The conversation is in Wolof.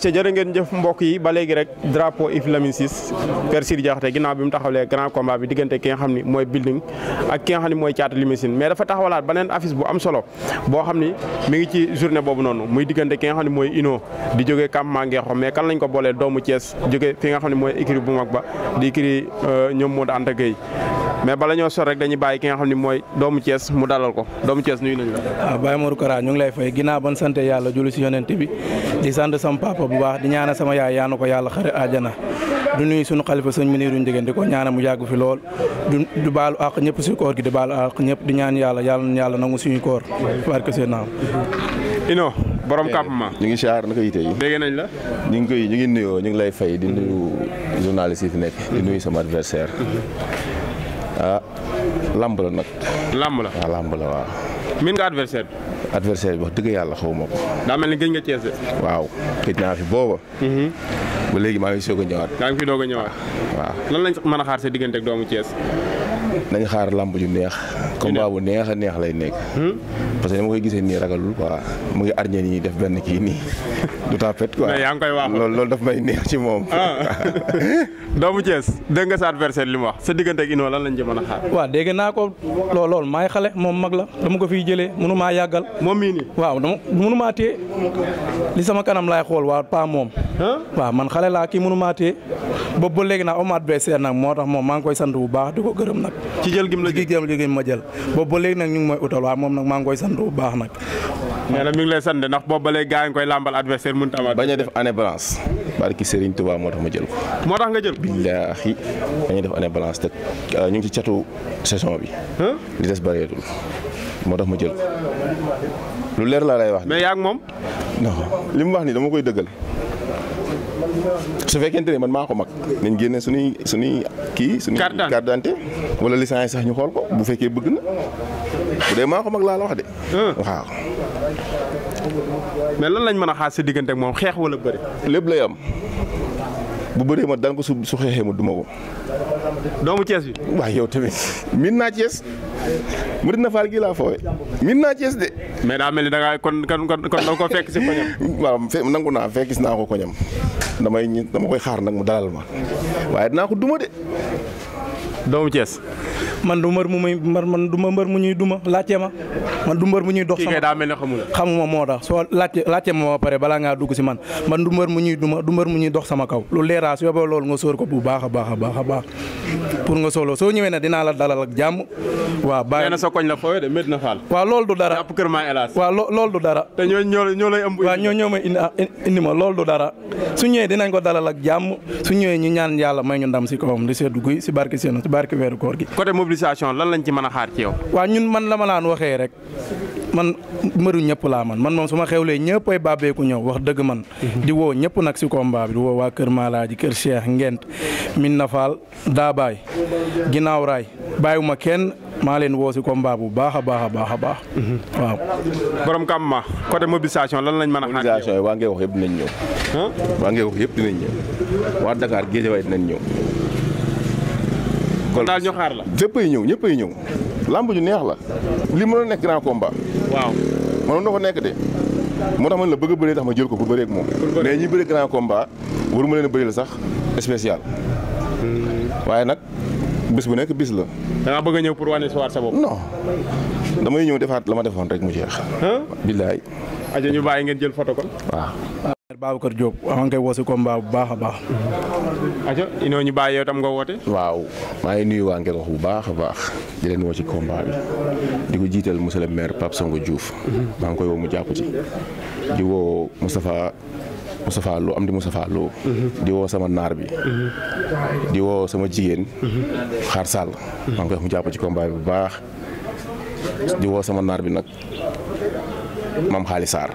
ayca jërë ngeen jëf mbokk yi ba léegi rek drapeau Yves Lamine Ciss Père Sidi Diakhaté ginnaaw bi mu taxawalee grand combat bi diggante ki nga xam ni mooy building ak ki nga xam ni mooy Thiatou Limousine mais dafa taxawalaat beneen affiche bu am solo boo xam ni mi ngi ci journée boobu noonu muy diggante ki nga xam ni mooy Ino di jógee campement Ngeexo mais kan lañ ko boolee doomu Thiès jógee fi nga xam ne mooy écurie bu mag ba di écurie ñoom Modou Anta Gueye mais bala ñoo sor rek dañuy bàyyi ki nga xam ne mooy doomu Thiès mu dalal ko doomu Thiès nuyu nañu la. waaw Baye Modou Kara ñu ngi lay fay ginnaaw ban sant yàlla julli si yonent bi di sant sama papa bu baax di ñaanal sama yaay yaa na ko yàlla xare àjjana du nuyu suñu xalifa sëñ Muniru Njëgeen di ko ñaanal mu yàgg fi lool du baalu àq ñëpp si koor gi di baalu àq ñëpp di ñaan yàlla nangu suñu koor barke seen naam. Ino borom campement. ñu ngi siyaar naka yite yi. dégg nañ la. ñu ngi nuyoo ñu ngi lay fay di nuyu journaliste yi fi nekk. di nuyu sama adversaire. lamb la nag. lamb la waaw lamb la waaw. min nga adversaire bi wax dëgg yàlla xaw ma ko. daa mel ni gëj nga Thiès de. waaw xëj naa fi booba. ba léegi maa ngi soog a ñëwaat. daa ngi fi doog a ñëwaat. waaw lan lañ mën a xaar sa diggante ak doomu Thiès. nañ xaar lamb ju neex. combat bu neex a neex lay nekk. parce que dama koy gisee nii ragalul quoi mu ngi arñe nii def benn kii nii du tapet quoi. mais yaa ngi koy wax loolu daf may neex ci moom. doomu Thiès dégg nga sa adversaire li mu wax sa diggante ak Ino lan lañ ci mën a xaar. waaw dégg naa ko lool maay xale moom mag la dama ko fiy jëlee mënu maa yàggal. moom mii nii. waaw dama mënu maa téye li sama kanam laay xool waaw pas moom. waaw man xale laa kii mënu maa téye boobu ba léegi nag am adversaire nag moo tax moom maa ngi koy sant bu baax di ko gërëm nag. ci jël gim la jël ma jël boobu ba léegi nag ñu ngi mooy utal waaw moom nag maa ngi koy sant bu baax nag. mais nag mi ngi lay sant ndax boobu ba léegi gaa ngi koy làmbal adversaire mënut a amaat. bañ a def année balance barki Serigne Touba moo tax ma jël ko. moo tax nga jël. billaahi bañ a def année balance te ñu ngi ci catu saison bi. li des bëreetul moo tax ma jël ko lu leer laa lay wax. mais yaa ak moom. non li mu wax nii dama koy dëggal su fekkente ne man maa ko mag nañ génne suñuy kii. carte d'identité wala licence yi sax ñu xool ko bu fekkee bëgg na bu dee maa ko mag laa la wax de. waaw. mais lan lañ mën a xaar sa diggante ak moom xeex wala bëri. lépp lay am bu bëree ma daan ko su xeexee ma duma ko. doomu Thiès bi. waaw yow tamit miin naa Thiès mu dina faal gi laa foowe miin naa Thiès de. mais daa mel ni da ngaa kon da nga ko fekk si koñam. waaw nangu naa fekk gis naa ko koñam dama koy xaar nag mu dalal ma waaye dinaa ko duma de. doomu Thiès. man du mbër mu muy man du ma mbër mu ñuy duma laajte ma man du mbër mu ñuy dox. kii kay daa mel ne xamuma moo tax soo laajte ma ba pare balaa ngaa dugg si man du mbër mu ñuy duma du mbër mu ñuy dox sama kaw lu leeraa su yóbboo loolu nga sóor ko bu baax a baax pour nga solo soo ñëwee ne dinaa la dalal ak jàmm. waaw bàyyi na sa koñ la fooy de Medina Fall. waaw loolu du dara jàpp kër maa hélas. waaw loolu du dara. te ñoo lay ëmb. waaw ñoo may indi ma loolu du dara su ñëwee dinañ ko dalal ak jàmm su ñëwee ñu ñaan yàlla may ñu ndam si kawam di seddu guy si barke seen si barke weeru koor gi. côté mobilisation lan lañ ci mën a xaar ci yow. waaw ñun man la ma laan waxee rek man mbëru ñëpp laa man moom su ma xewlee ñëpp ay bàbbeeku ñëw wax dëgg man. di woo ñëpp nag si combat bi di woo waa Kër Malaaji Kër Cheikh Ngent Minna Fall Daabaay Ginnaaw Raay bàyyiwuma kenn maa leen woo si combat bu baax a baax. waaw. borom campement côté mobilisation lan lañ mën a xaar. mobilisation yi waa ngay wax yëpp dinañ ñëw. waa ngay wax yëpp dinañ ñëw waa Dakar Guédiawaye dinañ ñëw. kon daal ñu xaar la. ñëppay ñëw lamb ju neex la li mënoon nekk grand combat. waaw mënoon na ko nekk de moo tax man la bëgg a bëree tax ma jël ko pour bëree ak moom. mais ñi bëri grand combat waruma leen a bëri la sax spécial. waaye nag bis bu nekk bis la. da nga bëgg a ñëw pour wane soir sa bopp. non damay ñëw defaat la ma defoon rek mu jeex. billaay. aja ñu bàyyi ngeen jël photo kon. waaw. Babacar Diop maa ngi koy woo si combat bu baax a baax. aja Ino ñu bàyyi yow tam nga woote. waaw maa ngi nuyu waa Ngexox bu baax a baax di leen woo ci combat bi di ko jiital monsieur le maire Pape Songo Diouf. maa ngi koy woo mu jàpp ci. di woo Moustapha Lo am di Moustapha Lo. di woo sama naar bi. di woo sama jigéen. Xaar Sall. maa ngi koy wax mu jàpp ci combat bi bu baax. di woo sama naar bi nag Mame Khali Sarr.